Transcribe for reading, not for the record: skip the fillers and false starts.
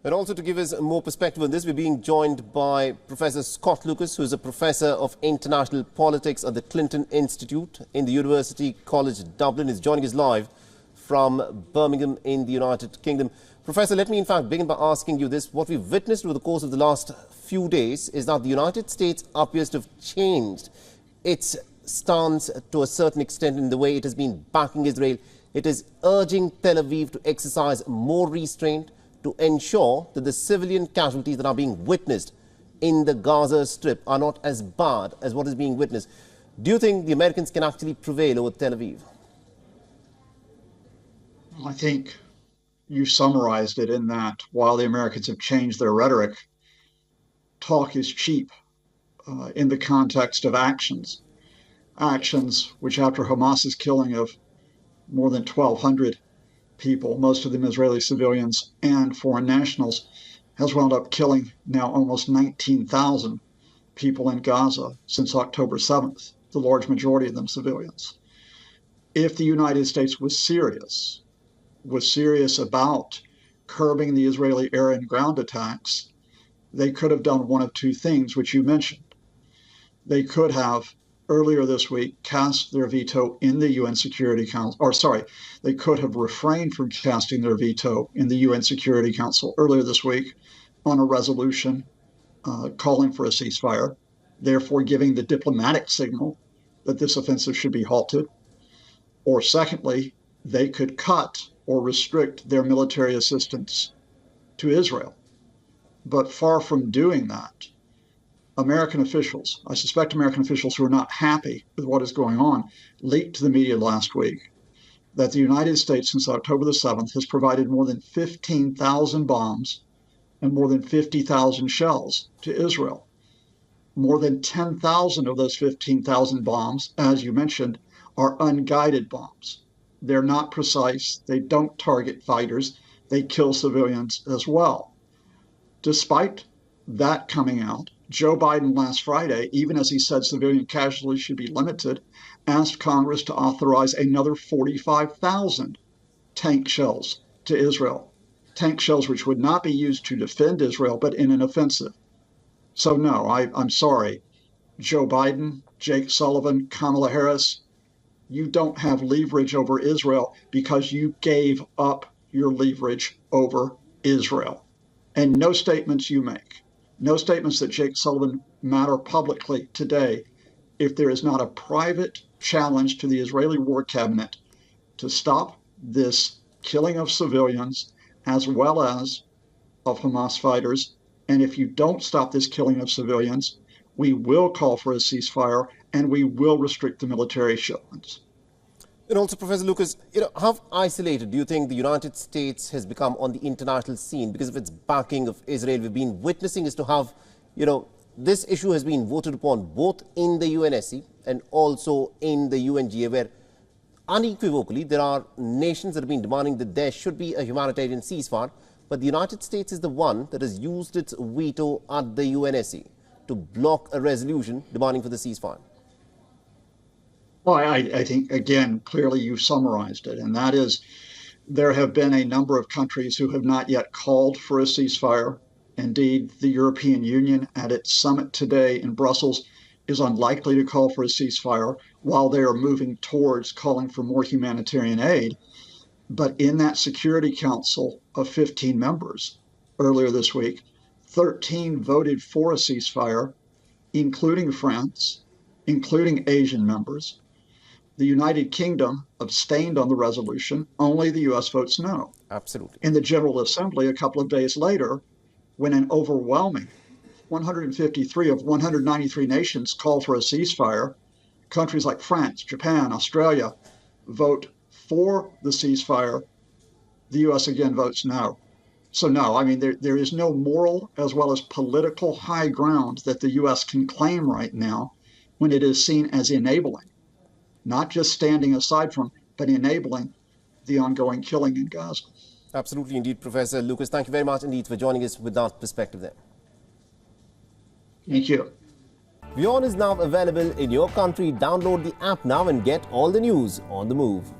And also to give us more perspective on this, we're being joined by Professor Scott Lucas, who is a professor of international politics at the Clinton Institute in the University College Dublin. He's joining us live from Birmingham in the United Kingdom. Professor, let me in fact begin by asking you this. What we've witnessed over the course of the last few days is that the United States appears to have changed its stance to a certain extent in the way it has been backing Israel. It is urging Tel Aviv to exercise more restraint, to ensure that the civilian casualties that are being witnessed in the Gaza Strip are not as bad as what is being witnessed. Do you think the Americans can actually prevail over Tel Aviv? I think you summarized it in that while the Americans have changed their rhetoric, talk is cheap in the context of actions. Actions which, after Hamas's killing of more than 1,200 people, most of them Israeli civilians and foreign nationals, has wound up killing now almost 19,000 people in Gaza since October 7th, the large majority of them civilians. If the United States was serious about curbing the Israeli air and ground attacks, they could have done one of two things, which you mentioned. They could have earlier this week cast their veto in the UN Security Council, they could have refrained from casting their veto in the UN Security Council earlier this week on a resolution calling for a ceasefire, therefore giving the diplomatic signal that this offensive should be halted. Or secondly, they could cut or restrict their military assistance to Israel. But far from doing that, American officials, I suspect American officials who are not happy with what is going on, leaked to the media last week that the United States since October the 7th has provided more than 15,000 bombs and more than 50,000 shells to Israel. More than 10,000 of those 15,000 bombs, as you mentioned, are unguided bombs. They're not precise. They don't target fighters. They kill civilians as well. Despite that coming out, Joe Biden last Friday, even as he said civilian casualties should be limited, asked Congress to authorize another 45,000 tank shells to Israel. Tank shells which would not be used to defend Israel, but in an offensive. So no, I'm sorry. Joe Biden, Jake Sullivan, Kamala Harris, you don't have leverage over Israel because you gave up your leverage over Israel. And no statements you make, no statements that Jake Sullivan matter publicly today if there is not a private challenge to the Israeli War Cabinet to stop this killing of civilians as well as of Hamas fighters. And if you don't stop this killing of civilians, we will call for a ceasefire and we will restrict the military shipments. And also, Professor Lucas, how isolated do you think the United States has become on the international scene because of its backing of Israel? We've been witnessing is to have, this issue has been voted upon both in the UNSC and also in the UNGA, where unequivocally there are nations that have been demanding that there should be a humanitarian ceasefire, but the United States is the one that has used its veto at the UNSC to block a resolution demanding for the ceasefire. Well, I think, again, clearly you summarized it, and that is there have been a number of countries who have not yet called for a ceasefire. Indeed, the European Union at its summit today in Brussels is unlikely to call for a ceasefire while they are moving towards calling for more humanitarian aid. But in that Security Council of 15 members earlier this week, 13 voted for a ceasefire, including France, including Asian members. The United Kingdom abstained on the resolution. Only the U.S. votes no. Absolutely. In the General Assembly, a couple of days later, when an overwhelming 153 of 193 nations call for a ceasefire, countries like France, Japan, Australia vote for the ceasefire. The U.S. again votes no. So no, I mean, there is no moral as well as political high ground that the U.S. can claim right now when it is seen as enabling, not just standing aside from, but enabling the ongoing killing in Gaza. Absolutely indeed, Professor Lucas. Thank you very much indeed for joining us with that perspective there. Thank you. WION is now available in your country. Download the app now and get all the news on the move.